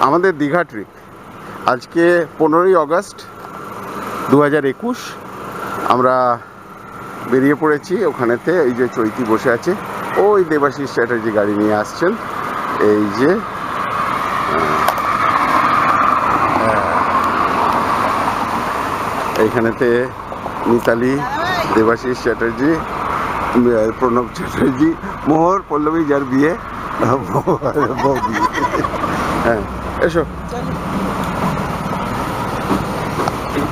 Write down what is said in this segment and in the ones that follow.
আমাদের দীঘা ট্রিপ আজকে 15ই আগস্ট 2021 আমরা বেরিয়ে পড়েছি। ওখানেতে এই যে চৈতি বসে আছে, ওই দেবাশিস চ্যাটার্জি গাড়ি নিয়ে আসছেন। এই যে এইখানেতে মিতালি, দেবাশিস চ্যাটার্জি, প্রণব চ্যাটার্জি, মোহর পল্লবী যার বিয়ে, হ্যাঁ এসো,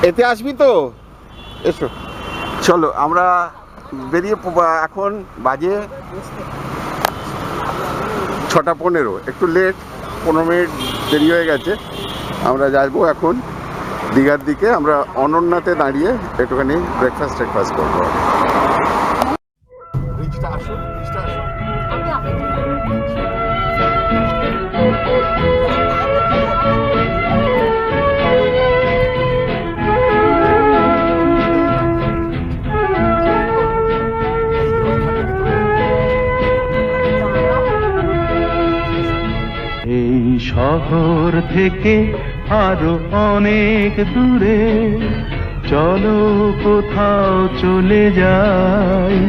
এতে আসবি তো, এসো চলো আমরা বেরিয়ে। এখন বাজে 6:15, একটু লেট, 15 মিনিট দেরি হয়ে গেছে। আমরা যাবো এখন দীঘার দিকে। আমরা অনন্যাতে দাঁড়িয়ে একটুখানি ব্রেকফাস্ট করবো। এই শহর থেকে আরো অনেক দূরে চলো কোথাও চলে যাই,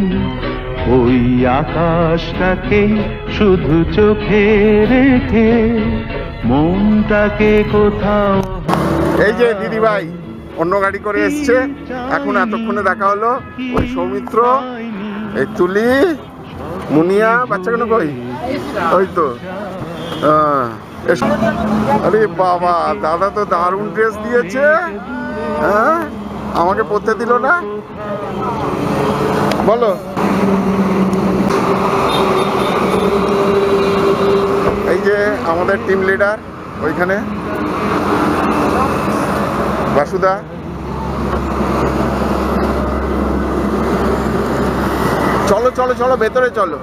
ওই আকাশটাকে শুধু চোখে রেখে মনটাকে কোথাও। এই যে দিদি ভাই অন্য গাড়ি করে এসছে, এখন এতক্ষণে দেখা হলো। ওই সৌমিত্র, এই তুলি, মুনিয়া, বাচ্চাগুলো কই? ওই তো আরে বাবা, দাদা তো দারুণ ড্রেস দিয়েছে। হ্যাঁ, আমাকে পরতে দিল না, বলো। এই যে আমাদের টিম লিডার ওইখানে, বাসুদা। চলো চলো চলো, ভেতরে চলো।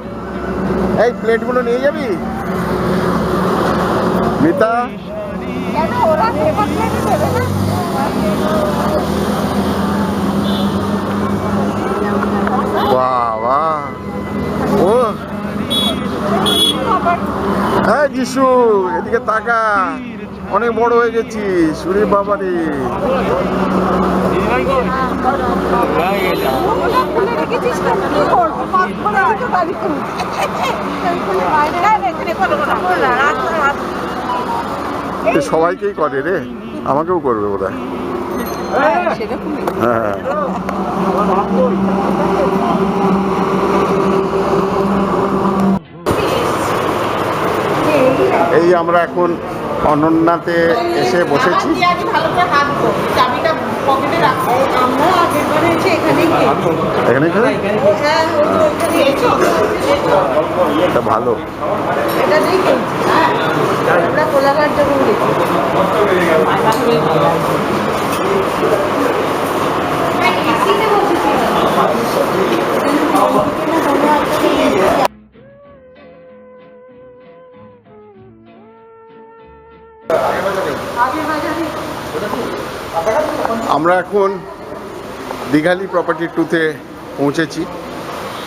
এই প্লেটগুলো নিয়ে যাবি মিতা? বাবা, ও হ্যাঁ যিশু, এদিকে তাকা, অনেক বড় হয়ে গেছিস। সুরে বাবা রে, সবাইকেই করে রে, আমাকেও করবে বোধ হয়। হ্যাঁ, এই আমরা এখন অনন্যাতে এসে বসেছি। এখানে এটা ভালো। আমরা এখন দীঘালি প্রপার্টি 2-তে পৌঁছেছি।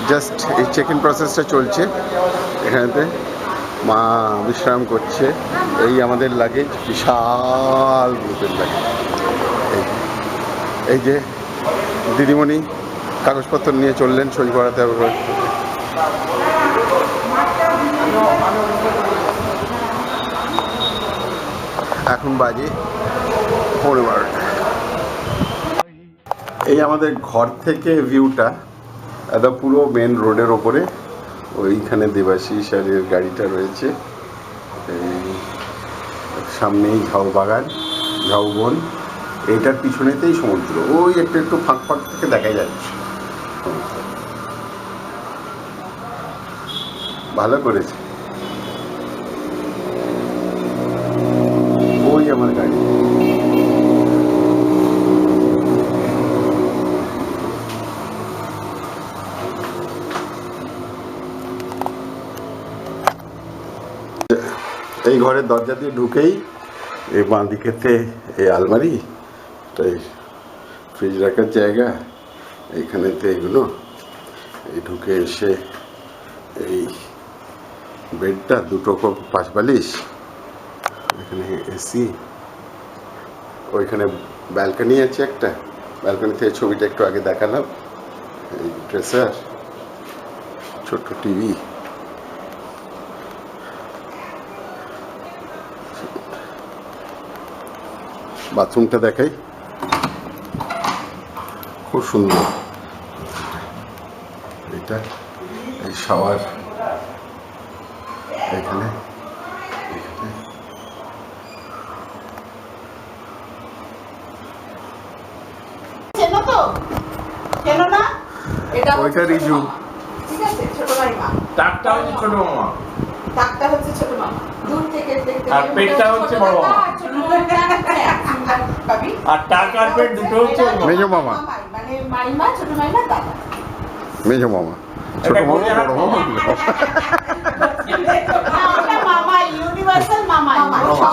জাস্ট এই চেক ইন প্রসেসটা চলছে। এখানেতে মা বিশ্রাম করছে। এই আমাদের লাগেজ, বিশাল গ্রুপের লাগেজ। এই যে দিদিমণি কাগজপত্র নিয়ে চললেন, সই করাতে হবে। এখন বাজে 12:15। এই আমাদের ঘর থেকে ভিউটা, এটা পুরো মেন রোডের ওপরে। ওইখানে দেবাশিস আর এর গাড়িটা রয়েছে। এই সামনেই ঝাউবাগান, ঝাউবন। এইটার পিছনেতেই সমুদ্র, ওই একটু একটু ফাঁক ফাঁক থেকে দেখা যাচ্ছে। ভালো করেছে। ওই আমার গাড়ি। এই ঘরের দরজা দিয়ে ঢুকেই এই বাঁ দিকেতে এই আলমারি, তাই ফ্রিজ রাখার জায়গা, এইখানেতে এগুলো। এই ঢুকে এসে এই বেডটা, দুটো পাশ বালিশ, এখানে এসি, ওইখানে ব্যালকনি আছে একটা, ব্যালকনি থেকে ছবিটা একটু আগে দেখালাম। এই ড্রেসার, ছোট্ট টিভি, বাথরুমটা দেখাই, খুব সুন্দর। এটা এই শাওয়ার এখানে, চেনো তো? চেনো না? এটা ওইটা হচ্ছে রিজু। ছোট মামা। ঠিক আছে, ছোট মাইমা। টাকটা হচ্ছে ছোট মামা, টাকটা হচ্ছে ছোট মামা। দূর থেকে দেখতে আর পেটটা হচ্ছে বড় মামা। ছোট মামা পাবি। আর টাক আর পেট দুটো হচ্ছে এটা মেজো মামা। মানে মাইমা, ছোট মাইমা, দাদা। মেজো মামা, ছোট মামা, বড় মামা। না, ওটা মামাই, ইউনিভার্সাল মামাই।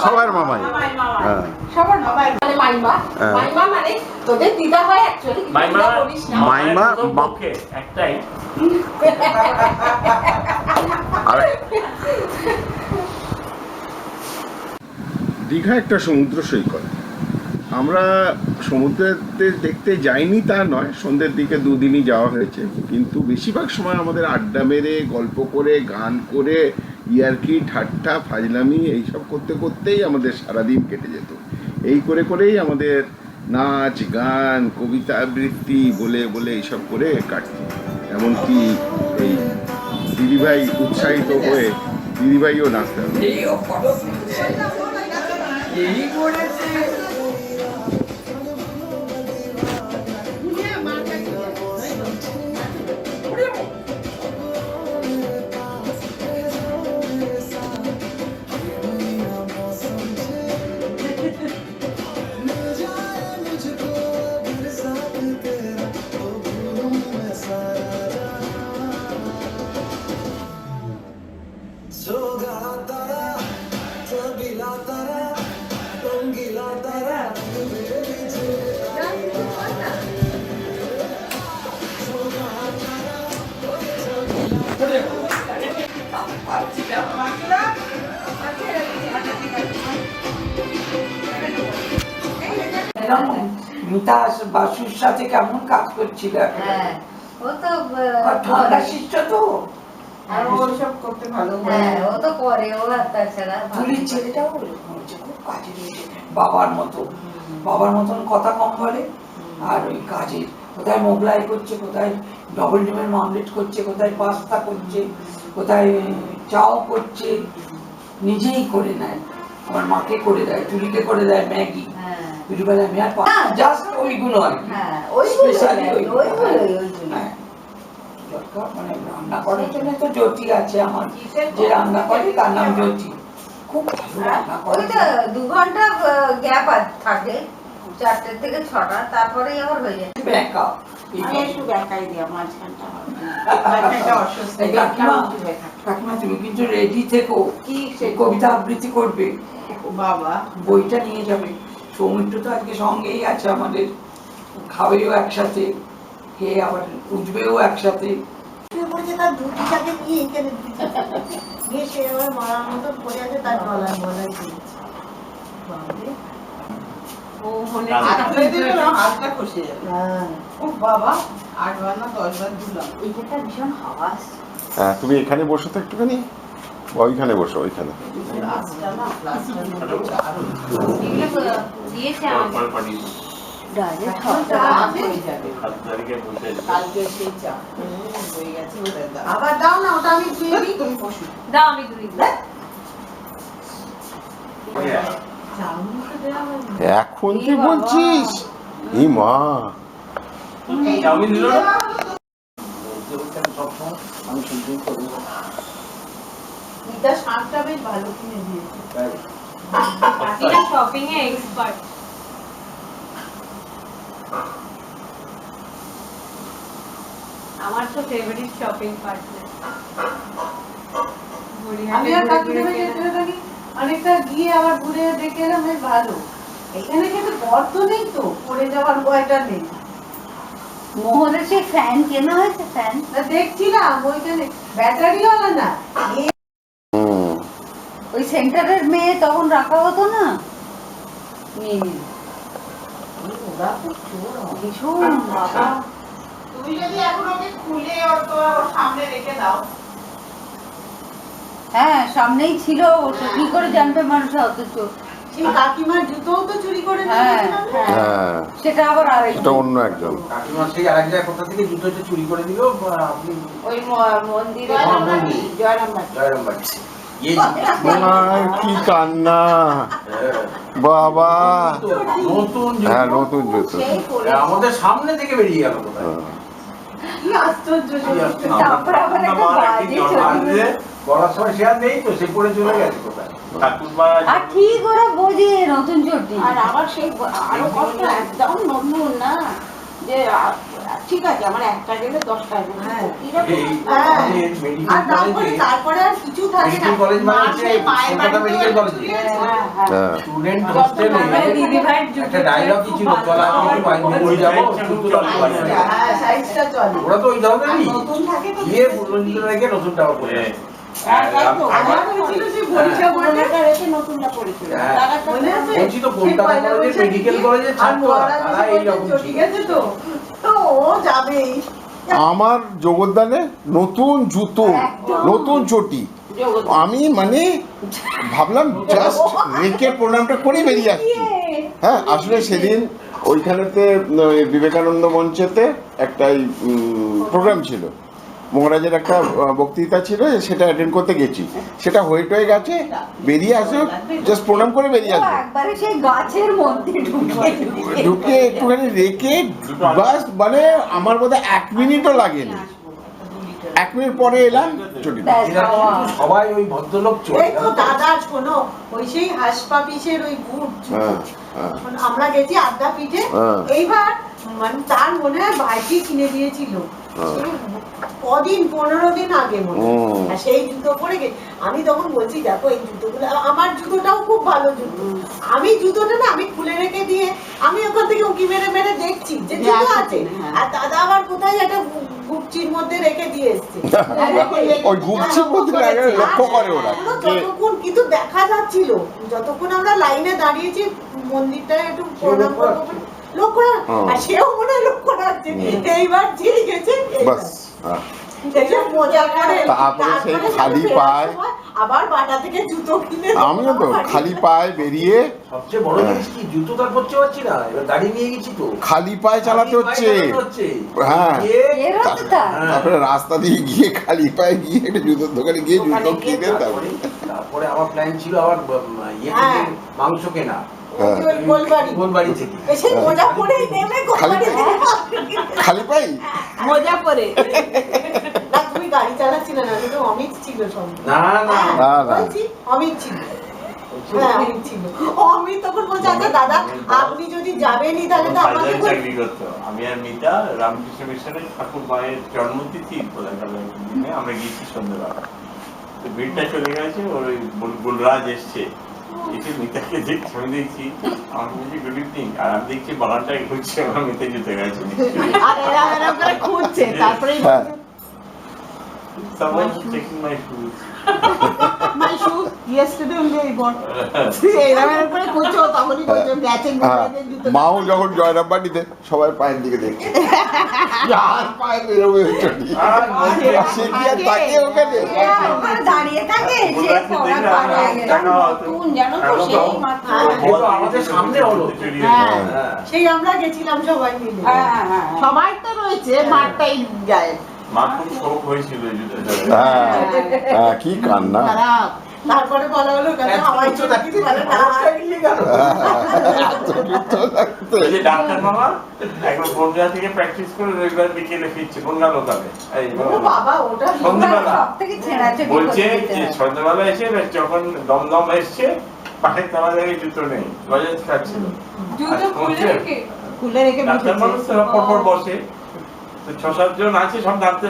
সবার মামাই। মামাই, মামাই। হ্যাঁ। সবার মামাই, মানে মাইমা। হ্যাঁ। মাইমা মানে তোদের দিদা হয় অ্যাকচুয়ালি, কিন্তু মাইমা দিদা বলিস না। মাইমা পক্ষে একটাই। আর দীঘা একটা সমুদ্র সৈকত। আমরা সমুদ্রেতে দেখতে যাইনি তা নয়, সন্ধ্যের দিকে দুদিনই যাওয়া হয়েছে, কিন্তু বেশিরভাগ সময় আমাদের আড্ডা মেরে, গল্প করে, গান করে, ইয়ার্কি ঠাট্টা ফাজলামি এইসব করতে করতেই আমাদের সারাদিন কেটে যেত। এই করে করেই আমাদের নাচ গান, কবিতা আবৃত্তি বলে বলে এইসব করে কাটত। এমনকি এই দিদিভাই উৎসাহিত হয়ে দিদিভাইও নাচতে হবে। মিতা বাসুর সাথে কেমন কাজ করছিল, হ্যাঁ, ও তো আর ঠান্ডা শিষ্য তো, আর ও ওসব করতে ভালো হ্যাঁ, ও তো করে, ও আর তাছাড়া তুলির ছেলেটাও ওরকম হচ্ছে, খুব কাজে রয়েছে, বাবার মতো, বাবার মতন কথা কম বলে, আর ওই কাজের কোথায় মোগলাই করছে, কোথায় ডবল ডিমের মামলেট করছে, কোথায় পাস্তা করছে, কোথায় চাও করছে, নিজেই করে নেয়। আমার মাকে করে দেয়, তুলিকে করে দেয় ম্যাগি, হ্যাঁ, দুপুরবেলা আমি আর জাস্ট ওইগুলো আর কি। হ্যাঁ, ওইগুলো, Specially ওইগুলো। ওইগুলো। হ্যাঁ। দরকার, মানে রান্না করার জন্য তো জ্যোতি আছে আমার, যে রান্না করে তার নাম জ্যোতি, খুব ভালো রান্না করে। ওইটা 2 ঘন্টা গ্যাপ থাকে, 4টে থেকে 6টা, তারপরেই আবার হয়ে যায়। ব্যাকআপ আমি একটু দেখাই দিই মাঝখানটা, মাঝখানটা অসুস্থ, কাকিমা, কাকিমা তুমি কিন্তু রেডি থেকো, কি সেই কবিতা আবৃত্তি করবে, বাবা বইটা নিয়ে যাবে। সৌমিত্র তো আজকে সঙ্গেই আছে আমাদের, খাবেও একসাথে, খেয়ে আবার উঠবেও একসাথে। তার ধুতিটাকে নিয়ে এখানে গিয়ে সে আবার মারার মতো পড়ে আছে, তার গলায় গলায় দিয়েছে। ও মনে হাতটা খসে যাবে। ও বাবা, 8 বার না 10 বার দিলাম। এইটা ভীষণ হাওয়া আসছে। হ্যাঁ, তুমি এখানে বসো তো একটুখানি, ওইখানে বসো, ওইখানে। প্লাস্টার না, প্লাস্টার এগুলো দিয়েছে আমাকে। ডাইরেক্ট হাওয়াটা হয়ে যাবে। তারিখে বসে কালকে সেই চা হয়ে গেছে, ওদের দাও। আবার দাও না, ওটা আমি ধুয়ে দিই, তুমি বসো। দাও, আমি দুই এখন তুই বলছিস? ই মা, চাউমিন দিল না? মিতা শাকটা বেশ ভালো কিনে দিয়েছে। এটা শপিং এ এক্সপার্ট। আমার তো ফেভারিট শপিং পার্টনার। আমি আর কাকি দেবে যেতে থাকি, অনেকটা গিয়ে আবার ঘুরে দেখে এলাম, বেশ ভালো। এখানে কিন্তু গর্ত নেই তো, পড়ে যাওয়ার ভয়টা নেই। মোহনের সেই ফ্যান কেনা হয়েছে, ফ্যান না দেখছিলাম ওইখানে ব্যাটারিওয়ালা না, হুম, ওই সেন্টারের মেয়ে তখন রাখা হতো না, নিয়ে নিল। ওরা খুব চোর হয়। ভীষণ বাবা। তুমি যদি এখন ওকে খুলে ওর সামনে রেখে দাও, হ্যাঁ সামনেই ছিল, তো কি করে জানবে মানুষ অথচ। সেই কাকিমার জুতোও তো চুরি করে নিয়ে হ্যাঁ গেছিল না? হ্যাঁ, সেটা আবার এটা অন্য একজন। কাকিমা সেই আরেক জায়গায় কোথা থেকে জুতোটা চুরি করে দিল আপনি ওই মন্দিরে জয়রামবাটি, জয়রামবাটি। জয়রামবাটি এই কি কান্না বাবা। নতুন হ্যাঁ, জুতো নতুন জুতো। সেই পরে আমাদের সামনে থেকে বেরিয়ে গেল কোথায় কি আশ্চর্য সত্যি। তারপর আবার একটা বাজে ছবি। বলার সময় সে আর নেই তো, সে পড়ে চলে গেছে কোথায়। ঠাকুরমা আর ঠিক ওরা বোঝে নতুন চটি। আর আবার সেই আরো কষ্ট, একদম নতুন না যে ঠিক আছে আমার একটা গেলে 10টা গেলে হ্যাঁ। এই হ্যাঁ। আমাদের মেডিকেল আর কলেজে তারপরে আর কিছু থাকে না। মেডিকেল কলেজ মানে হচ্ছে মায়ের কলকাতা বাড়িতেও মেডিকেল কলেজ। চুরি হয়েছে। হ্যাঁ, স্টুডেন্ট হোস্টেলে দিদি ভাইয়ের একটা ডায়লগই ছিল, চল আমি একটু বাইরে নিয়ে যাবো, জুতো লাগাবো বাইরে। হ্যাঁ, সাইজটা চলে। ওরা তো ওই ধরনেরই আর নতুন থাকে তো গিয়ে পুরনো জুতো রেখে নতুনটাও পরে হ্যাঁ। আসে। হ্যাঁ, তাই তো। আমার হয়েছিল সেই বরিশা বোর্ডটা রেখে নতুনটা পড়েছিল। হ্যাঁ। লাগাটা মনে আছে? বলছি তো কলকাতা সেই পয়লা কলেজের বৈশাখে মেডিকেল গিয়ে কলেজের আর ছাত্ররা মহারাজ তারা বলছে, এইরকম চটি ছিল। গেছে তো ও যাবেই। আমার জগদ্দানে নতুন জুতো, নতুন চটি। আমি মানে ভাবলাম জাস্ট রেখে প্রণামটা করে বেরিয়ে আসছি। হ্যাঁ, আসলে সেদিন ওইখানেতে বিবেকানন্দ মঞ্চেতে একটা প্রোগ্রাম ছিল, মহারাজের একটা বক্তৃতা ছিল, সেটা অ্যাটেন্ড করতে গেছি। সেটা হয়ে গেছে, বেরিয়ে আসো, জাস্ট প্রণাম করে বেরিয়ে আসো। একবারে সেই গাছের মধ্যে ঢুকে একটুখানি রেখে বাস, মানে আমার বোধহয় 1 মিনিটও লাগেনি। 1 মিনিট পরে এলাম, চটি। এরা কিন্তু সবাই ওই ভদ্রলোক চোর। এই তো দাদা শোনো, ওই সেই হাসপাপিসের ওই বুট হ্যাঁ, হ্যাঁ। আমরা গেছি আড্ডা পিঠে, হ্যাঁ। এইবার মানে তার মনে হয় ভাইটি কিনে দিয়েছিল হ্যাঁ। সেই কদিন 15 দিন আগে মনে হয়। হুম। আর সেই জুতো পরে আমি তখন বলছি দেখো এই জুতোগুলো, আমার জুতোটাও খুব ভালো জুতো, আমি জুতোটা না আমি খুলে রেখে দিয়ে আমি ওখান থেকে উঁকি মেরে মেরে দেখছি যে জুতো আছে, আর দাদা আবার কোথায় একটা গুপচির মধ্যে রেখে দিয়ে এসছে। ওই গুপচির মধ্যে লক্ষ্য করে ওরা যে যতক্ষণ কিন্তু দেখা যাচ্ছিল, যতক্ষণ আমরা লাইনে দাঁড়িয়েছি মন্দিরটা একটু প্রণাম করবো বলে, লক্ষ্য না, আর সেও মনে হয় লক্ষ্য রাখছে। এইবার জিরে গেছে বাস। হ্যাঁ। এসে মজা করে, তারপরে সেই তারপরে খালি ফেরার পায়ে, সময় আবার বাটা থেকে জুতো কিনে আমিও তো খালি পায়ে বেরিয়ে সবচেয়ে বড় জিনিস কি, জুতো তার করতে পারছি না, এবার গাড়ি নিয়ে গেছি তো খালি পায়ে চালাতে হচ্ছে। হ্যাঁ। তারপরে রাস্তা দিয়ে গিয়ে খালি পায়ে গিয়ে একটা জুতোর দোকানে গিয়ে জুতো কিনে তারপরে তারপরে আমার প্ল্যান ছিল আবার ইয়ে থেকে মাংস কেনা, গোলবাড়ি থেকে। এসে মজা করে নেমে খালি কোথায় খালি পাই। মজা করে না, তুমি গাড়ি চালাচ্ছিলে না, কিন্তু অমিত ছিল সঙ্গে। না না না, না। বলছি, অমিত ছিল। হ্যাঁ, অমিত ছিল। অমিত তখন বলছে আচ্ছা দাদা আপনি যদি যাবেনই তাহলে তো আমাকে বাজারে বলুন। চাকরি করতো। আমি আর মিতা রামকৃষ্ণ মিশনের ঠাকুর মায়ের জন্মতিথি দিনে আমরা গিয়েছি সন্ধ্যেবেলা। তো ভিড়টা চলে গেছে, ওর ওই গুলরাজ এসছে, এসে মিতাকে দেখছি, আমি দেখছি, আমাকে বলছি গুড ইভিনিং, আর আমি দেখছি বাগানটায় ঘুরছে, আমার মিতা যেতে গেছে। আর এরকম করে খুঁজছে, তারপরে হ্যাঁ। Someone checking my shoes. my shoes yesterday only I bought. এরকম করে খুঁজছো, তখনই বলছো গেছে হ্যাঁ, মাও যখন জয়রামবাটিতে সবাই পায়ের দিকে দেখছে, আর পায়ে বেরোবে চটি। সে কি আর তাকে ওখানে দাঁড়িয়ে থাকে সে গুলরাজকে পড়া দেখলে পার হয়ে আমার গেল। টাকা হতো। নতুন জানো তো, এখন সেই তো- মাত্র। কিন্তু আমাদের সামনে হলো। হ্যাঁ। হ্যাঁ। সেই আমরা গেছিলাম সবাই মিলে। হ্যাঁ। সবাই তো রয়েছে, মাঠটাই যায় মা খুব শোক হয়েছিল এই জুতোটা। হ্যাঁ, হ্যাঁ, কি কান্না। খারাপ। তারপরে বলা হলো কেন এত আমার উচ্চ জন্য থাকতে কিছু বলে না। অবস্থা মিলিয়ে গেল। এত জুতো লাগতো। ওই যে ডাক্তার মামা একবার বনগা থেকে প্র্যাকটিস করে রবিবার বিকেলে ফিরছে, বনগা লোকালে। এই ও বাবা, ওটা সন্ধ্যেবেলা সব থেকে ছেঁড়াছাড়ি বলছে করে দিতে যে হয়। সন্ধ্যাবেলা এসে যখন দমদম এসছে, পাশের তলা জায়গায় জুতো নেই, লজেন্স খাচ্ছিল। জুতো খুলে রেখে খুলে রেখে ডাক্তার মানুষ বসেছে। তারা পরপর বসে, তো 6-7 জন আছে, সব নামতে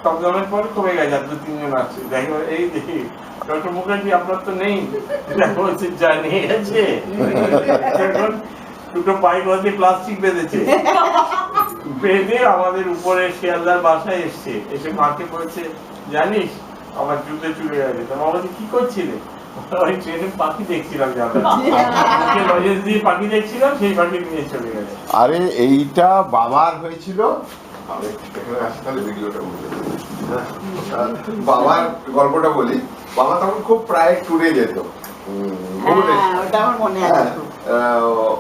দমদমের পর কমে গেছে, আর 2-3 জন আছে। দেখো এই দেখি ডক্টর মুখার্জি আপনার তো নেই, দেখো বলছে যা নিয়ে গেছে। এখন দুটো পাইপ দিয়ে প্লাস্টিক বেঁধেছে, বেঁধে আমাদের উপরে শিয়ালদার বাসায় এসছে, এসে মাকে বলছে জানিস আমার জুতো চুলে গেছে। তো মা বলছে কি করছিলে? ওই ট্রেনে পাখি দেখছিলাম লজেন্স দিয়ে পাখি দেখছিলাম, সেই পাখি নিয়ে চলে গেছে। আরে এইটা বাবার হয়েছিল, আমি এখানে আসি তাহলে ভিডিওটা বলে দিই। হ্যাঁ, বাবার গল্পটা বলি। বাবা তখন খুব প্রায় ট্যুরে যেত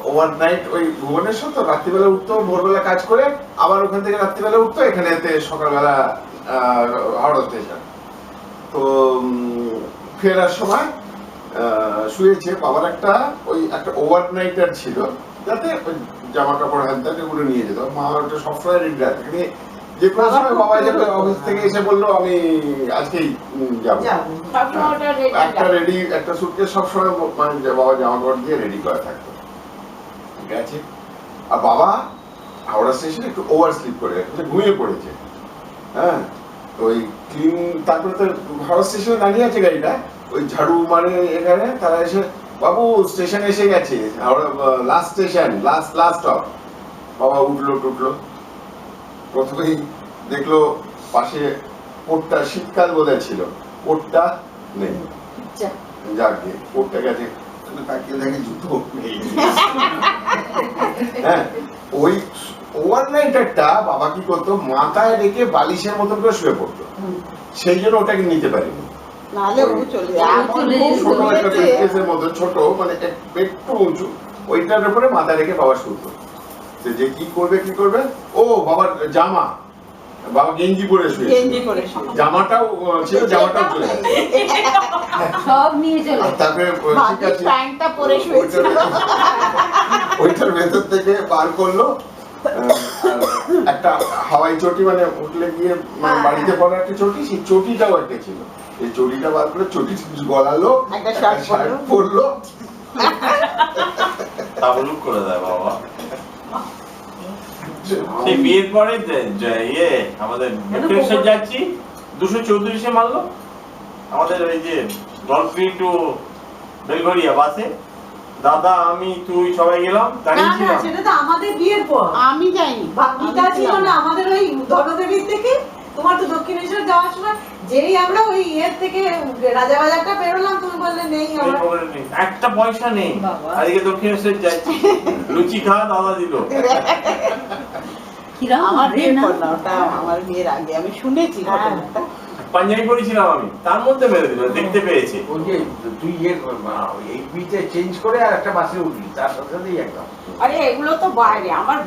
ওভারনাইট, ওই ভুবনেশ্বর তো রাত্রিবেলা উঠতো, ভোরবেলা কাজ করে আবার ওখান থেকে রাত্রিবেলা উঠতো, এখানে সকালবেলা হাওড়া স্টেশন। তো ফেরার সময় শুয়েছে, বাবার একটা ওভারনাইটার ছিল, যাতে জামা কাপড় হাত এগুলো নিয়ে যেত। মা ওটা সবসময় রেডি রাখে, যে কোনো সময় বাবা যাবে অফিস থেকে এসে বললো আমি আজকেই যাবো, একটা রেডি একটা সুটকেস সবসময় মানে বাবা জামা কাপড় দিয়ে রেডি করা থাকতো। ঠিক আছে, আর বাবা হাওড়া স্টেশনে একটু ওভার স্লিপ করে ঘুমিয়ে পড়েছে। হ্যাঁ, তো ওই ক্লিন, তারপরে তো হাওড়া স্টেশনে দাঁড়িয়ে আছে গাড়িটা, ওই ঝাড়ু মানে এখানে তারা এসে, বাবু স্টেশন এসে গেছে, Howrah last station, last stop. বাবা উঠলো টুটলো, প্রথমেই দেখলো পাশে কোটটা, শীতকাল বোধহয় ছিল, কোটটা নেই। যাকে কোটটা গেছে, তাকিয়ে দেখে জুতো নেই। হ্যাঁ, ওই ওভারনাইটারটা বাবা কি করতো, মাথায় রেখে বালিশের মতন করে শুয়ে পড়তো, সেই জন্য ওটাকে নিতে পারিনি। ছোট মানে একটু উঁচু, ওইটার উপরে মাথা রেখে বাবা শুতো। যে কি করবে, ও বাবার জামা, বাবা গেঞ্জি পরে শুয়ে, জামাটাও ছিল, জামাটাও চলে গেছে, সব নিয়ে চলে। তারপরে ওইটার ভেতর থেকে বার করলো একটা হাওয়াই চটি, মানে উঠলে গিয়ে বাড়িতে পড়া একটা চটি, সেই চটিটাও একটা ছিল, এই চটিটা বার করে চটি গলালো, একটা শার্ট পরলো, তাবলুক করে দেয় বাবা। সেই বিয়ের পরে আমাদের দক্ষিণেশ্বর যাচ্ছি, 234 মারলো আমাদের ওই যে গলফ্রি টু বেলঘরিয়া বাসে, দাদা আমি তুই সবাই গেলাম, দাঁড়িয়েছিলাম। সেটা তো আমাদের বিয়ের পর, আমি যাইনি, গীতা ছিল না আমাদের ওই ধনদেবীর থেকে, তোমার তো দক্ষিণেশ্বর যাওয়ার সময় যেই আমরা ওই ইয়ের থেকে রাজাবাজারটা বেরোলাম, তুমি বললে নেই, একটা পয়সা নেই, আজকে দক্ষিণেশ্বর যাচ্ছি, লুচি খা, দাদা দিল। আমার বিয়ের আগে আমি শুনেছি ঘটনাটা। পাঞ্জাবি পরেছিলাম আমি, তার মধ্যে মেরে দিল, দেখতে পেয়েছে। ওই যে তুই এই বিচে চেঞ্জ করে আর একটা বাসে উঠলি, তার সাথেই একদম। আরে এগুলো তো বাইরে, আমার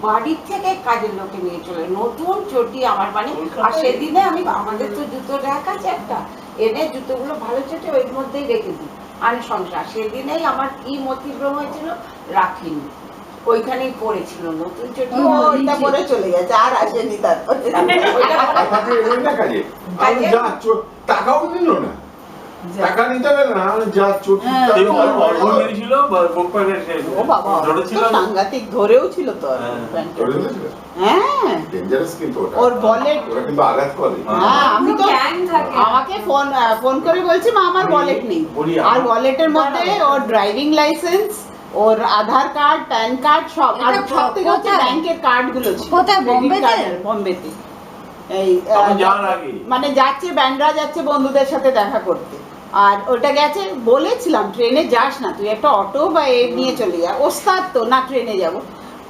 বাড়ির থেকে কাজের লোকে নিয়ে চলে নতুন চটি আমার মানে। আর সেদিনে আমি, আমাদের তো জুতো র্যাক আছে একটা, এনে জুতোগুলো ভালো চটি ওই মধ্যেই রেখে দিই আর সংসার। সেদিনেই আমার কি মতিভ্রম হয়েছিল, রাখিনি, ওইখানেই পড়েছিল নতুন চটি, ওইটা পরে চলে গেছে, আর আসেনি। তারপর টাকাও নিল না, টাকা নিতে হবে না, যা চটি সাংঘাতিক ধরেও ছিল তো, হ্যাঁ ডেঞ্জারাস, কিন্তু ওর ওয়ালেট, ওরা কিন্তু আঘাত করে। হ্যাঁ, আমি তো আমাকে ফোন করে বলছি মা আমার ওয়ালেট নেই, আর ওয়ালেটের মধ্যে ওর ড্রাইভিং লাইসেন্স, ওর আধার কার্ড, প্যান কার্ড, সব, আর সব থেকে হচ্ছে ব্যাংকের কার্ড গুলো ছিল। কোথায়? বোম্বেতে। এই মানে যাচ্ছে, ব্যান্ডরা যাচ্ছে বন্ধুদের সাথে দেখা করতে, আর ওটা গেছে, বলেছিলাম ট্রেনে যাস না, তুই একটা অটো বা নিয়ে চলে যা, ওস্তাদ তো না ট্রেনে যাব।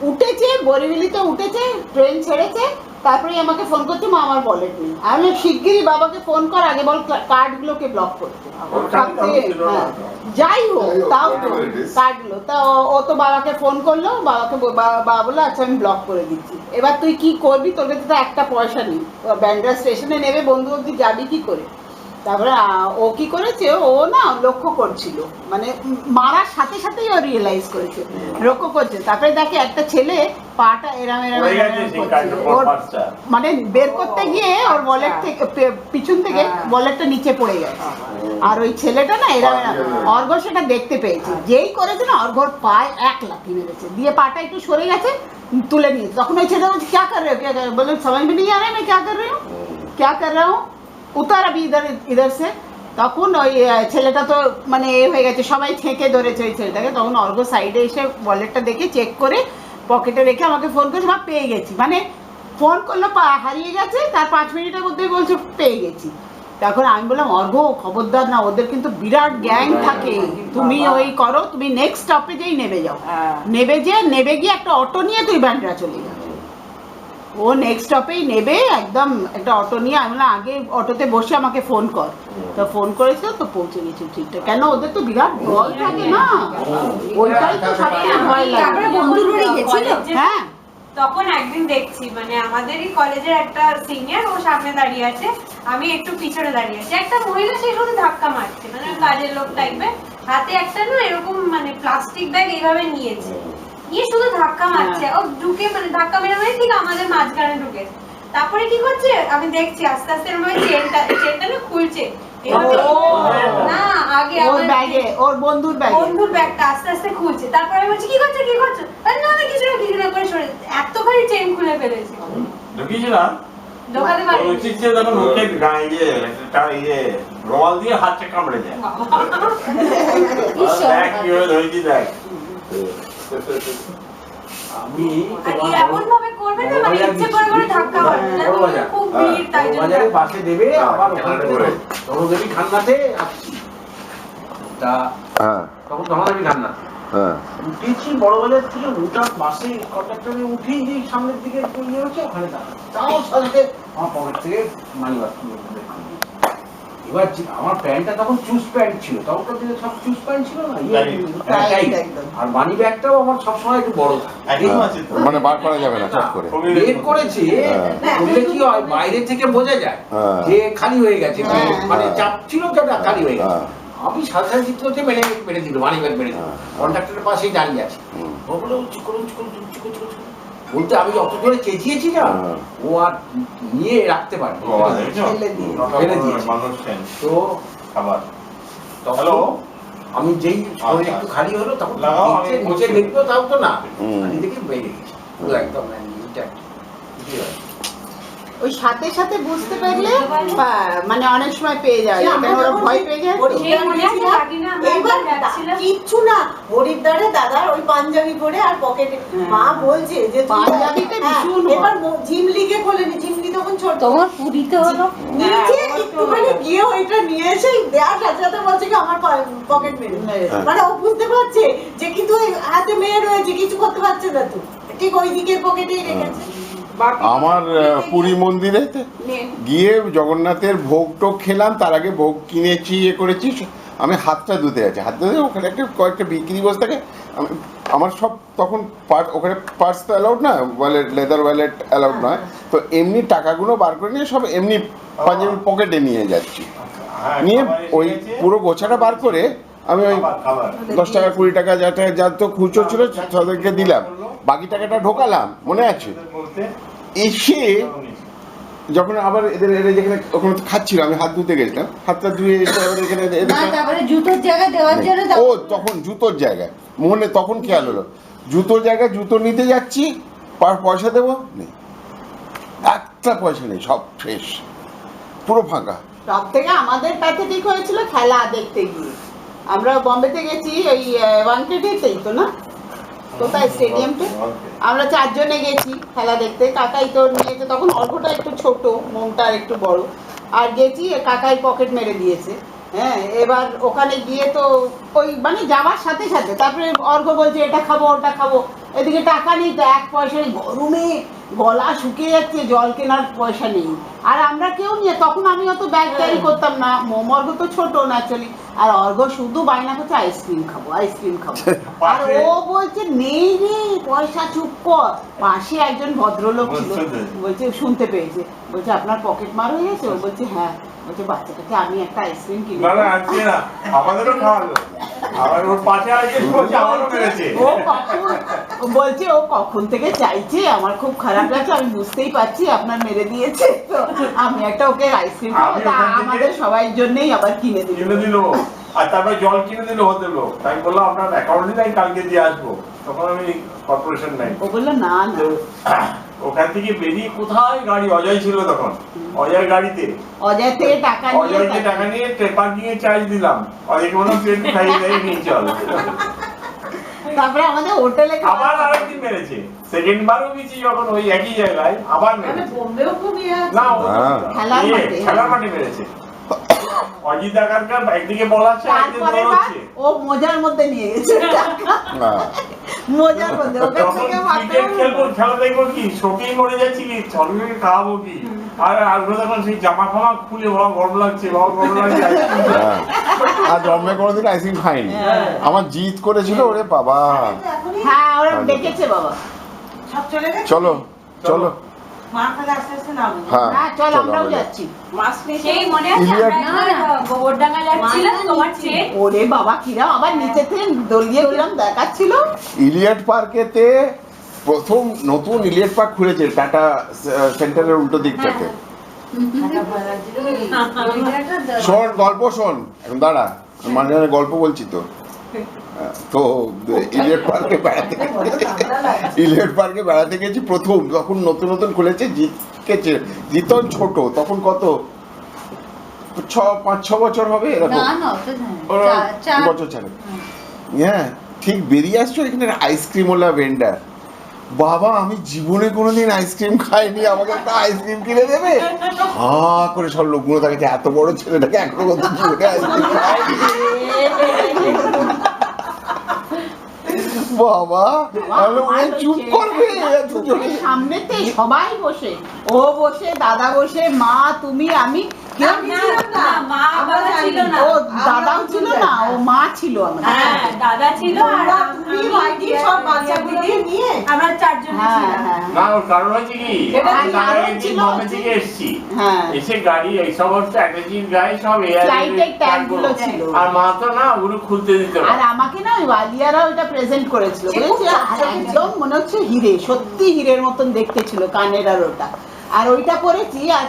উঠেছে, বরিবিলিতে উঠেছে, ট্রেন ছেড়েছে, তারপরে আমাকে ফোন করছে মা আমার ওয়ালেট নেই। আমি শিগগিরই বাবাকে ফোন কর, আগে বল কার্ডগুলোকে ব্লক করতে। যাই হোক, তাও তো কার্ডগুলো, তা ও তো বাবাকে ফোন করলো, বাবা বললো আচ্ছা আমি ব্লক করে দিচ্ছি। এবার তুই কি করবি, তোর কাছে তো একটা পয়সা নেই, ব্যান্ডরা স্টেশনে নেবে, বন্ধু অব্দি যাবি কি করে? তারপরে ও কি করেছে, ও না লক্ষ্য করছিল, মানে মারার সাথে সাথেই ও রিয়েলাইজ করেছে, লক্ষ্য করছে। তারপরে দেখে একটা ছেলে পাটা এরাম মানে বের করতে গিয়ে ওর ওয়ালেট থেকে, পিছন থেকে ওয়ালেটটা নিচে পড়ে গেছে, আর ওই ছেলেটা না এরাম অর্ঘ সেটা দেখতে পেয়েছে, যেই করেছে না অর্ঘর পায়ে এক লাথি মেরেছে, দিয়ে পাটা একটু সরে গেছে, তুলে নিয়েছে। তখন ওই ছেলেটা বলছে ক্যা কর রে, ক্যা কর, বলে সমঝ में नहीं आ रहा है मैं क्या कर रही हूँ, क्या कर रहा हूँ, উতার আমি ইধার সে। তখন ওই ছেলেটা তো মানে এ হয়ে গেছে, সবাই ছেঁকে ধরেছে ওই ছেলেটাকে। তখন অর্ঘ সাইডে এসে ওয়ালেটটা দেখে চেক করে পকেটে রেখে আমাকে ফোন করেছে, মা পেয়ে গেছি, মানে ফোন করলো হারিয়ে গেছে, তার 5 মিনিটের মধ্যেই বলছে পেয়ে গেছি। তখন আমি বললাম অর্ঘ খবরদার না, ওদের কিন্তু বিরাট গ্যাং থাকে, তুমি ওই করো, তুমি নেক্সট স্টপেজেই নেমে যাও, নেবে গিয়ে একটা অটো নিয়ে তুই ব্যান্ডরা চলে যাবে। ও নেক্সট স্টপেই নেবে একদম একটা অটো নিয়ে। আমি বললাম আগে অটোতে বসে আমাকে ফোন কর, তো ফোন করেছিল তো পৌঁছে গেছি ঠিকঠাক। কেন ওদের তো বিরাট দল থাকে না, ওইটাই তো সবথেকে ভয় লাগে। বন্ধুর বাড়ি গেছিল। হ্যাঁ তখন একদিন দেখছি মানে আমাদেরই কলেজের একটা সিনিয়র, ও সামনে দাঁড়িয়ে আছে, আমি একটু পিছনে দাঁড়িয়ে আছি, একটা মহিলা সেই শুধু ধাক্কা মারছে, মানে কাজের লোক টাইপের, হাতে একটা না এরকম মানে প্লাস্টিক ব্যাগ এইভাবে নিয়েছে, নিয়ে শুধু ধাক্কা মারছে। ও ঢুকে মানে ধাক্কা মেরে মেরে ঠিক আমাদের মাঝখানে ঢুকে, তারপরে কি করছে আমি দেখছি আস্তে আস্তে এরকম চেনটা না খুলছে না, আগে ওর ব্যাগে, ওর বন্ধুর ব্যাগটা আস্তে আস্তে খুলছে। তারপরে আমি বলছি কি করছো আরে না না কিছু না করে সরে, এতখানি চেন খুলে ফেলেছে। ঢুকিয়েছিলাম দোকানে বাড়ি তখন মুখে গায়ে ইয়ে রোমাল দিয়ে হাতটা কামড়ে যায়। দেখ কিভাবে ধরেছি দেখ। আমি আর এমন ভাবে করবে না মানে ইচ্ছে করে ধাক্কা মারবে, খুব ভিড় তাই জন্য বাজারে বাসে দেবে, আবার তরুদেবী খান্নাতে আসছি, তা তখন তরুদেবী খান্নাতে উঠেছি বড় বাজার থেকে, ওটা বাসে কন্ডাক্টরে উঠেই যে সামনের দিকে একটু ইয়ে হচ্ছে ওখানে দাঁড়ানো, তাও সাথে আমার পকেট থেকে মানি বাস এবার আমার প্যান্টটা তখন চুজ প্যান্ট ছিল, তখনকার দিনে সব চুজ প্যান্ট ছিল না, আর মানি ব্যাগটাও আমার সবসময় একটু বড় থাকে, মানে বার করা যাবে না চট করে। বের করেছে বললে কি হয় বাইরে থেকে বোঝা যায় যে খালি হয়ে গেছে, মানে চাপ ছিল যেটা খালি হয়ে গেছে। আমি সাথে চিত্র হচ্ছে মেরে দিল, মানি ব্যাগ মেরে দিল, কন্ডাক্টরের পাশেই দাঁড়িয়ে আছে, ওগুলো বলতে আমি অত জোরে চেঁচিয়েছি না, ও আর নিয়ে রাখতে পারে ফেলে দিয়েছে। তো হ্যালো আমি যেই একটু খালি হলো তখন নিচে দেখবো, তাও তো না খালি দেখে বেরিয়ে গেছি পুরো একদম ওই সাথে সাথে বুঝতে পারলে মানে অনেক সময় পেয়ে যায়, ওরা ভয় পেয়ে যায়। কিচ্ছু না, হরিদ্বারে দাদার ওই পাঞ্জাবি পরে আর পকেটে মা বলছে যে পাঞ্জাবিতে ভীষণ এবার ঝিমলিকে বলেনি, ঝিমলি তখন ছোট, তোমার পুরীতে হলো নিচে একটুখানি গিয়ে ওইটা নিয়ে এসে দেওয়ার সাথে সাথে বলছে কি আমার পকেট মেরে, মানে ও বুঝতে পারছে যে কিন্তু হাতে মেয়ে রয়েছে, কিছু করতে পারছে না, তো ঠিক ওই দিকের পকেটেই রেখেছে। আমার পুরী মন্দিরে গিয়ে জগন্নাথের ভোগ টোগ খেলাম, তার আগে ভোগ কিনেছি ইয়ে করেছি, আমি হাতটা ধুতে আছি, হাত ধুতে ওখানে কয়েকটা বিক্রি বসে থাকে, আমার সব তখন ওখানে পার্স তো অ্যালাউড না, ওয়ালেট লেদার ওয়ালেট অ্যালাউড নয়, তো এমনি টাকাগুলো বার করে নিয়ে সব এমনি পাঞ্জাবি পকেটে নিয়ে যাচ্ছি, নিয়ে ওই পুরো গোছাটা বার করে আমি ওই 10 টাকা 20 টাকা যা তো খুচরো ছিল তাদেরকে দিলাম, বাকি টাকাটা ঢোকালাম মনে আছে। এসে যখন আবার এদের যেখানে ওখানে খাচ্ছিল, আমি হাত ধুতে গেছিলাম, হাতটা ধুয়ে এসে আবার এখানে জুতোর জায়গায় দেওয়ার জন্য ও তখন জুতোর জায়গায় মনে তখন খেয়াল হলো, জুতোর জায়গায় জুতো নিতে যাচ্ছি, পয়সা দেবো নেই, একটা পয়সা নেই, সব ফ্রেশ পুরো ফাঁকা। সব থেকে আমাদের প্যাথেটিক হয়েছিল খেলা দেখতে গিয়ে, আমরা বম্বেতে গেছি ওই ওয়ানকেটেই তো না কোথায় স্টেডিয়ামটা, আমরা 4 জনে গেছি খেলা দেখতে, কাকাই তো নিয়েছে, তখন অল্পটা একটু ছোট, মনটা আর একটু বড়, আর গেছি কাকাই পকেট মেরে দিয়েছে। হ্যাঁ এবার ওখানে গিয়ে তো ওই মানে যাওয়ার সাথে সাথে তারপরে অর্ঘ বলছে এটা খাবো ওটা খাবো, এদিকে টাকা নেই তো, 1 পয়সা নেই, গরমে গলা শুকিয়ে যাচ্ছে, জল কেনার পয়সা নেই, আর আমরা কেউ নিয়ে তখন আমি অত ব্যাগ ক্যারি করতাম না, অর্ঘ তো ছোট ন্যাচারালি, আর অর্ঘ শুধু বায়না করছে আইসক্রিম খাবো আইসক্রিম খাবো, আর ও বলছে নেই রে পয়সা, চুপ কর। পাশে একজন ভদ্রলোক ছিল, বলছে শুনতে পেয়েছে, বলছে আপনার পকেট মার হয়ে গেছে, ও বলছে হ্যাঁ, বলছে বাচ্চাটাকে আমি একটা আইসক্রিম কিনে আমাদেরও খাওয়ালো, আবার ওর পাশে আমারও মেরেছে, ও বলছে ও কখন থেকে চাইছে, আমার খুব খারাপ লাগছে, আমি বুঝতেই পারছি আপনার মেরে দিয়েছে, তো আমি একটা ওকে আইসক্রিম আমাদের সবাই জন্যই আবার কিনে দিল, আর তারপরে জল কিনে দিল হোটেল লোক, তাই বললাম আপনার অ্যাকাউন্টে তাই কালকে দিয়ে আসবো, তখন আমি কর্পোরেশন নাই, ও বললো না না, ওখান থেকে বেরিয়ে কোথায় গাড়ি, অজয় ছিল তখন, অজয় গাড়িতে, অজয় থেকে টাকা নিয়ে পার্কিং এ চার্জ দিলাম, অজয়কে বললাম ট্রেন খাইয়ে দেয় নিয়ে চল, তারপরে আমাদের হোটেলে আবার আরেকদিন মেরেছে, সেকেন্ড বারও গেছি যখন ওই একই জায়গায় আবার মেরেছে, বোম্বেও খুব না খেলার মাঠে মেরেছে, অজিত আগারকার একদিকে বল আছে একদিকে তারপরে দৌড় হচ্ছে। ও মোজার মধ্যে নিয়ে গেছে মোজার মধ্যে ওখান যখন থেকে ক্রিকেট খেলবো খেলা দেখবো কি শোকেই মরে যাচ্ছি কি ছবিকে খাওয়াবো কি আর আসবে তখন সেই জামা ফামা খুলে বাবা গরম লাগছে বাবা গরম লাগছে হ্যাঁ। আর জন্মে কোনোদিন আইসক্রিম খাইনি, আমার জিদ করেছিল, ওরে বাবা। হ্যাঁ ওরা ডেকেছে বাবা। সব চলে গেছে। চলো চলো, মা খালি আস্তে আস্তে নামো। হ্যাঁ হ্যাঁ চল চলো আমরাও আমরা যাচ্ছি। মাছ নিয়ে সেই মনে আছে ইলিয়াট- আমরা একবার গোবরডাঙ্গা যাচ্ছিলাম তোমার চেন ওরে বাবা কিরাম আবার নিচে থেকে দলিয়ে কিরাম দেখাচ্ছিল। ইলিয়ট পার্কেতে প্রথম নতুন ইলিয়ট পার্ক খুলেছে টাটা সেন্টারের উল্টো দিকটাতে। শোন গল্প শোন, এখন দাঁড়া, মাঝে মাঝে গল্প বলছি তো। তো ইলিয়ট পার্কে বেড়াতে গেছি প্রথম, তখন নতুন নতুন খুলেছে, জিতকেছে, জিতন ছোট তখন, কত 5-6 বছর হবে এরকম, ওরা বছর ছাড়ে। হ্যাঁ ঠিক বেরিয়ে আসছো, এখানে আইসক্রিমওয়ালা ভেন্ডার, বাবা আমি জীবনে কোনোদিন আইসক্রিম খাইনি, আমাকে একটা আইসক্রিম কিনে দেবে, হা করে সব লোকগুলো তাকে, এত বড় ছেলেটাকে এখনো কত জীবনে আইসক্রিম খাইনি। বাবা তাহলে ওই চুপ করবে, এত জোরে সামনেতে সবাই বসে, ও বসে, দাদা বসে, মা, তুমি, আমি, কেউ ছিলাম না। মা বাবা ছিল না, ও দাদাও ছিল না, ও মা ছিল আমাদের। হ্যাঁ দাদা ছিল আর তুমি ভাইটি সব বাচ্চাগুলোকে নিয়ে আমরা চারজন হ্যাঁ ছিলাম। হ্যাঁ না ওর কারণ হচ্ছে কি এটা আমি কারণ একদিন ছিল বম্বে হচ্ছে- থেকে এসেছি, হ্যাঁ এসে গাড়ি এই সমস্ত অ্যাটাচিং গাড়ি সব ফ্লাইটের ট্যাগ গুলো ছিল। আর মা তো না ওগুলো খুলতে দিতে আর আমাকে না ওই ওয়ালিয়ারা ওইটা প্রেজেন্ট করেছিল, বুঝেছি, আর একদম মনে হচ্ছে হিরে, সত্যি হিরের মতন দেখতে ছিল কানের, আর ওটা, আর ওইটা পরেছি, আর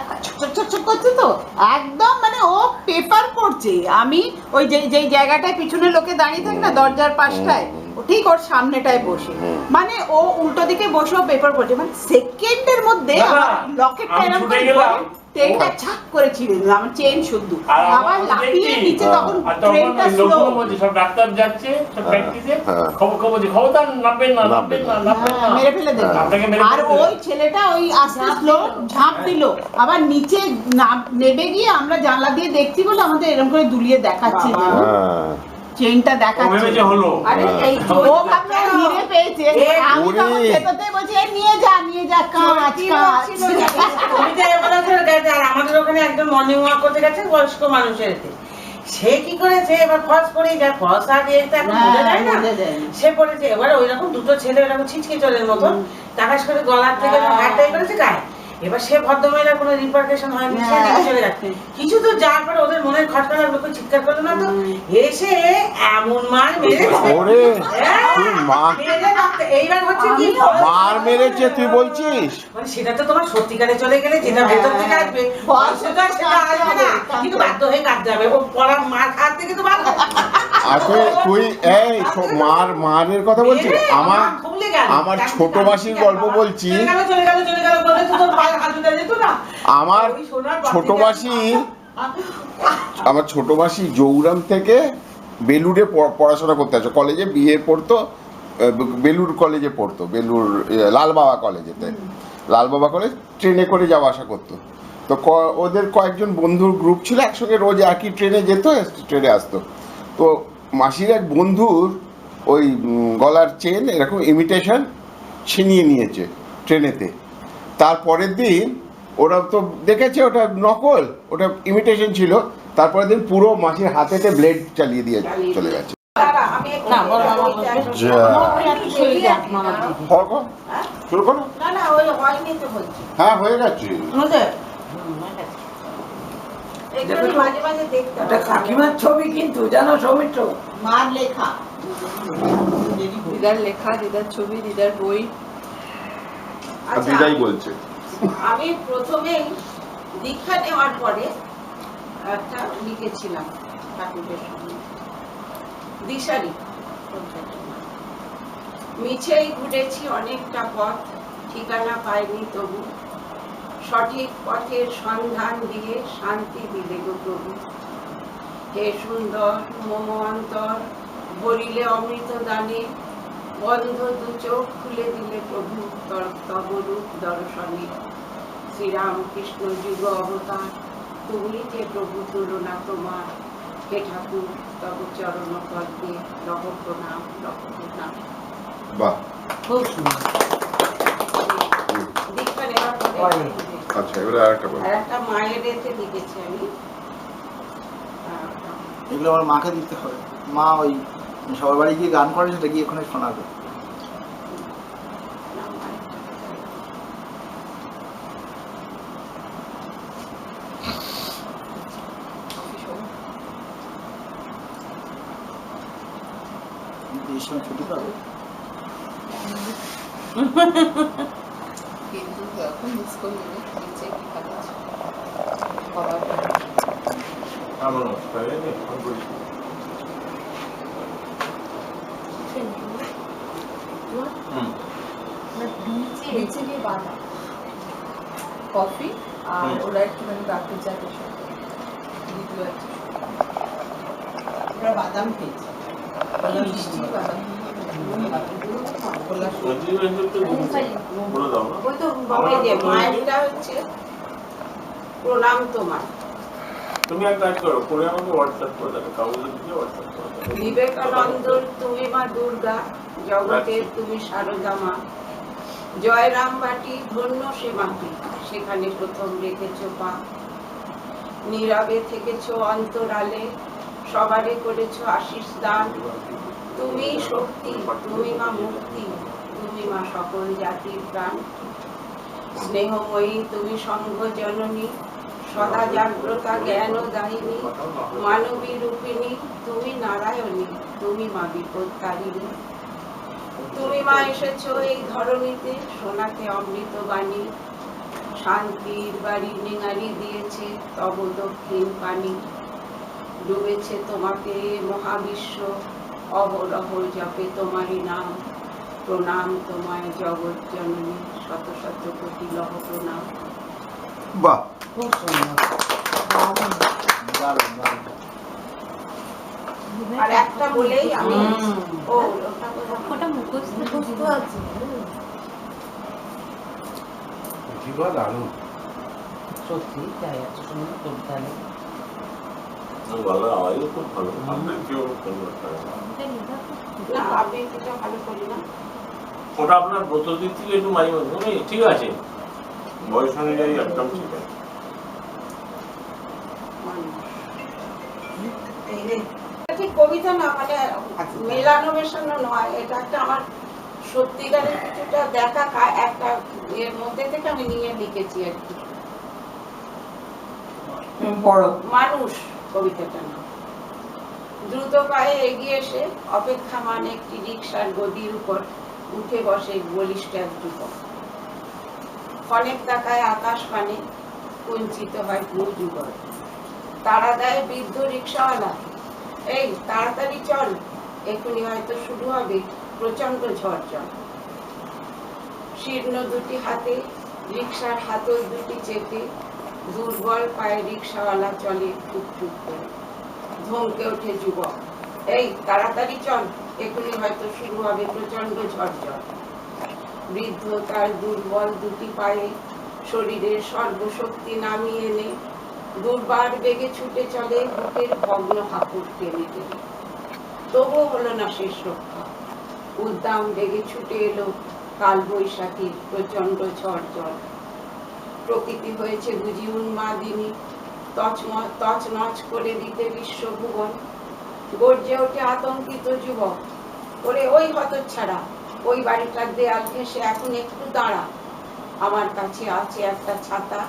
ছক করছে তো একদম, মানে ও পেপার পড়ছে, আমি ওই যেই জায়গাটায় পিছনে লোকে দাঁড়িয়ে থাকে না দরজার পাশটায়, ও ঠিক ওর সামনেটায় বসে, মানে ও উল্টো দিকে বসেও পেপার পড়ছে, মানে সেকেন্ডের মধ্যে বাবা, লকেটটা আমি এরকম ছুটে করে গেলাম। ট্রেনটা ছাক করে ছিঁড়ে দিল, আমার চেন শুদ্ধ, আর আবার লাফিয়ে নিচে, তখন আর তখন ট্রেনটা ওই স্লো, লোকগুলো বলছে সব ডাক্তার যাচ্ছে সব প্র্যাকটিসে খবর যে খবরদার নামবেন না নামবেন না নামবেন না মেরে ফেলে দেবে। আপনাকে মেরে আর ফেলে দেবে। ওই ছেলেটা ওই আস্তে স্লো ঝাঁপ দিল, আবার নিচে নেবে গিয়ে আমরা জানলা দিয়ে দেখছি বলে আমাদের এরকম করে দুলিয়ে দেখাচ্ছে, চেনটা ও দেখাচ্ছে, ভেবেছে হলো আরে এই ও ভাবলো ও হিরে পেয়েছে, আমি ওরে। তখন ভেতরতে বলছি "এ, নিয়ে যা কাঁচ কাঁচ। তুমি তো এবার গেছে, আর আমাদের ওখানে একজন মর্নিং ওয়াক করতে গেছে বয়স্ক মানুষের এতে। সে কি করেছে, এবার ফলস পরেই যায়, ফলস আর এটা এখন বোঝা যায় না, বোঝা যায় না। সে পড়েছে, এবার ওই রকম দুটো ছেলে এরকম ছিচকে চলের মতন তাকাশ করে গলার থেকে হাতটাই করেছে গায়ে, এবার সে ভদ্রমহিলার কোনো রিপার্কেশন হয়নি, সে নেমে চলে যাচ্ছে, কিছু তো যার পরে ওদের মনের খটকা লাগলো, কেউ চিৎকার করলো না তো, এসে এমন মার মেরেছে, ওরে হ্যাঁ, তুই মা মেরে রাখতে- এইবার হচ্ছে কি মার মেরেছে তুই বলছিস? মানে সেটা তো তোমার সত্যিকারে চলে গেলে যেটা ভেতর থেকে আসবে, সেটা আসবে না, কিন্তু বাধ্য হয়ে কাটতে হবে, ও পড়া মার খাওয়ার থেকে তো বাধ্য। আচ্ছা তুই এই মারের কথা বলছিস? আমার ছোট মাসির গল্প বলছি। আমার ছোট মাসি জৌরাম থেকে বেলুড়ে পড়াশোনা করতে আসে, কলেজে বিএ পড়তো, বেলুর কলেজে পড়তো, বেলুর লালবাবা কলেজেতে, লালবাবা কলেজ ট্রেনে করে যাওয়া আসা করতো। তো ওদের কয়েকজন বন্ধুর গ্রুপ ছিল, একসঙ্গে রোজ একই ট্রেনে যেত, ট্রেনে আসতো। তো মাসির এক বন্ধুর ওই গলার চেন এরকম ইমিটেশন ছিনিয়ে নিয়েছে ট্রেনেতে। তারপরের দিন ওরা তো দেখেছে ওটা নকল, ওটা ইমিটেশন ছিল। তারপরের দিন পুরো মাসির হাতেতে ব্লেড চালিয়ে দিয়ে চলে গেছে। হ্যাঁ হয়ে গেছে। কাকিমার ছবি কিন্তু জানো সৌমিত্র, মার লেখা, দিদার লেখা, দিদার ছবি, দিদার বই। দিদাই বলছে আমি প্রথমেই দীক্ষা নেওয়ার পরে একটা লিখেছিলাম ঠাকুরের সঙ্গে, দিশারি, মিছেই ঘুরেছি অনেকটা পথ, ঠিকানা পাইনি তবু, সঠিক পথের সন্ধান দিয়ে শান্তি দিলে গো প্রভু। হে সুন্দর মম অন্তর, ভরিলে অমৃত দানে, বন্ধ দু চোখ খুলে দিলে প্রভু তব রূপ দর্শনে। শ্রীরামকৃষ্ণ যুগ অবতার, তুমি যে প্রভু তুলনা তোমার, হে ঠাকুর তব চরণ পদ্মে লহ প্রণাম লহ প্রণাম। বাহ, খুব সুন্দর। দীক্ষা নেওয়ার পরে আচ্ছা এবারে আরেকটা বলো। আর একটা মায়ের এতে লিখেছি আমি। এগুলো আমার মাকে দিতে হবে, মা ওই সবার বাড়ি গিয়ে গান করে, সেটা গিয়ে ওখানে শোনাবে। এই সময় ছুটি পাবে কিন্তু এখন মিস করলি নিচে কি খাতা খাবার আমার নমস্কার নিচে গিয়ে বাদাম কফি আর ওরা একটুখানি গাছের চাপে দ্বিতীয় আছে ওরা বাদাম খেয়েছে, মিষ্টি বাদাম ওই তো মায়েরটা হচ্ছে প্রণাম তোমার। তুমি এক কাজ করো, করে আমাকে হোয়াটসঅ্যাপ করে দেবে, কাগজের দিকে হোয়াটসঅ্যাপ করে দেবে। বিবেকানন্দ তুমি মা দুর্গা, জগতের তুমি শারদা মা। জয়রাম বাটি ধন্য সে মাটি, সেখানে প্রথম রেখেছ পা। নীরবে থেকেছ অন্তরালে, সবারে করেছ আশিস দান। তুমি শক্তি, তুমি মা মুক্তি, তুমি মা সকল জাতির প্রাণ। স্নেহময়ী তুমি সংঘ জননী, সদা জাগ্রতা জ্ঞান দায়িনী। মানবী রূপিণী তুমি নারায়ণী, তুমি মা বিপদকারিণী। তুমি মা এসেছো এই ধরণীতে, শোনাতে অমৃত বাণী। শান্তির বাড়ি নেঙারি দিয়েছে তব দক্ষিণ পানি। ডুবেছে তোমাকে মহাবিশ্ব, অহরহ জপে তোমারই নাম। প্রণাম তোমায় জগৎ জননী, শত শত কোটি লহ প্রণাম। বাহ, খুব সুন্দর। দারুণ দারুণ। আর একটা বলেই আমি ওটা মুখস্থ আছে। জীবা দারুণ। সত্যি তাই আছে, সুন্দর করতে ভালো, আওয়াজও খুব ভালো। আপনার কেউ করতে পারে না। না, আমি এটা ভালো করি না। ওটা আপনার বোতল দিক থেকে একটু মাঝে মাঝে ঠিক আছে, বয়স অনুযায়ী একদম ঠিক আছে। ঠিক কবিতা না, মানে মেলানো মেশানো নয়, এটা একটা আমার সত্যিকারের কিছুটা দেখা একটা এর মধ্যে থেকে আমি নিয়ে লিখেছি আর কি। বড় মানুষ কবিতাটা না। দ্রুত পায়ে এগিয়ে এসে অপেক্ষামান একটি রিকশার গদির উপর উঠে বসে বলিষ্ঠ এক যুবক। অনেক তাকায় আকাশ পানে, কুঞ্চিত হয় ভূ যুগল। তারা দেয় বৃদ্ধ রিকশাওয়ালা, এই তাড়াতাড়ি চল, এখনই হয়তো শুরু হবে প্রচন্ড ঝড় জল। শীর্ণ দুটি হাতে রিকশার হাতল দুটি চেপে দুর্বল পায়ে রিকশাওয়ালা চলে টুকটুক করে। ধমকে ওঠে যুবক, এই তাড়াতাড়ি চল, এখনই হয়তো শুরু হবে প্রচন্ড ঝড় জল। বৃদ্ধ তার দুর্বল দুটি পায়ে শরীরের সর্বশক্তি নামিয়ে এনে দুর্বার বেগে ছুটে চলে বুকের ভগ্ন হাঁপুর টেনে টেনে। তবুও হলো না শেষ রক্ষা, উদ্দাম বেগে ছুটে এলো কাল বৈশাখীর প্রচন্ড ঝড় জল। প্রকৃতি হয়েছে বুঝি উন্মাদিনী, তছনছ করে দিতে বিশ্বভুবন। গর্জে ওঠে আতঙ্কিত যুবক, ওরে ওই হতচ্ছাড়া, ওই বাড়িটার দেয়াল ঘেঁষে এখন একটু দাঁড়া। আমার কাছে আছে একটা ছাতা,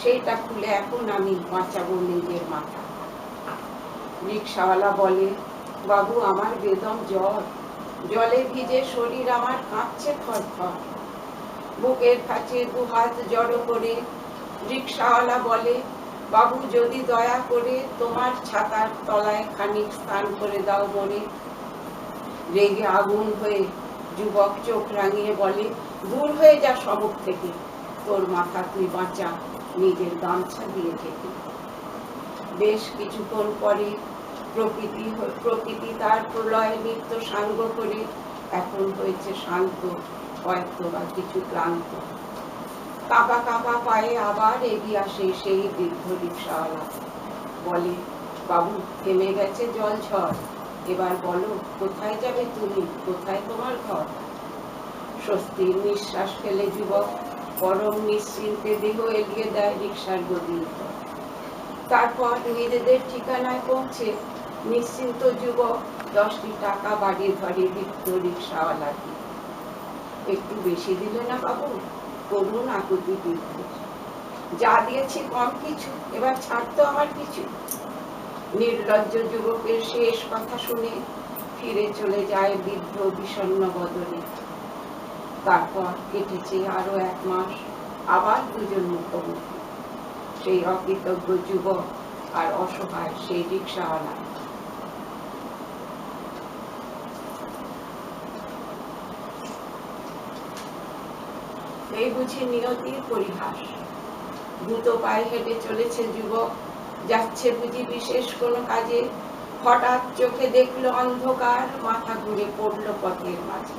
সেইটা খুলে এখন আমি বাঁচাবো নিজের মাথা। রিকশাওয়ালা বলে, বাবু আমার বেদম জ্বর, জলে ভিজে শরীর আমার কাঁপছে থরথর। বুকের কাছে দুহাত জড়ো করে রিকশাওয়ালা বলে, বাবু যদি দয়া করে তোমার ছাতার তলায় খানিক স্থান করে দাও মনে। রেগে আগুন হয়ে যুবক চোখ রাঙিয়ে বলে, দূর হয়ে যা সম্মুখ থেকে, তোর মাথা তুই বাঁচা নিজের গামছা দিয়ে থেকে। বেশ কিছুক্ষণ পরে প্রকৃতি তার প্রলয় নৃত্য সাঙ্গ করে এখন হয়েছে শান্ত, হয়তো বা কিছু ক্লান্ত। কাঁপা কাঁপা পায়ে আবার এগিয়ে আসে সেই বৃদ্ধ রিক্সাওয়ালা, বলে, বাবু থেমে গেছে জল ঝড়, এবার বলো কোথায় যাবে তুমি, কোথায় তোমার ঘর? স্বস্তির নিঃশ্বাস ফেলে যুবক পরম নিশ্চিন্তে দেহ এগিয়ে দেয় রিক্সার গদির উপর। তারপর নিজেদের ঠিকানায় পৌঁছে নিশ্চিন্ত যুবক 10টি টাকা বাড়িয়ে ধরে বৃদ্ধ রিক্সাওয়ালাকে। একটু বেশি দিলে না বাবু? করুন আকুতি বৃদ্ধ। যা দিয়েছি কম কিছু, এবার ছাড়তো আমার কিছু। নির্লজ্জ যুবকের শেষ কথা শুনে ফিরে চলে যায় বৃদ্ধ বিষণ্ণ বদনে। তারপর কেটেছে আরো 1 মাস, আবার দুজন মুখোমুখি, সেই অকৃতজ্ঞ যুবক আর অসহায় সেই রিক্সাওয়ালা। এই বুঝি নিয়তির পরিহাস। দ্রুত পায়ে হেঁটে চলেছে যুবক, যাচ্ছে বুঝি বিশেষ কোনো কাজে। হঠাৎ চোখে দেখলো অন্ধকার, মাথা ঘুরে পড়লো পথের মাঝে।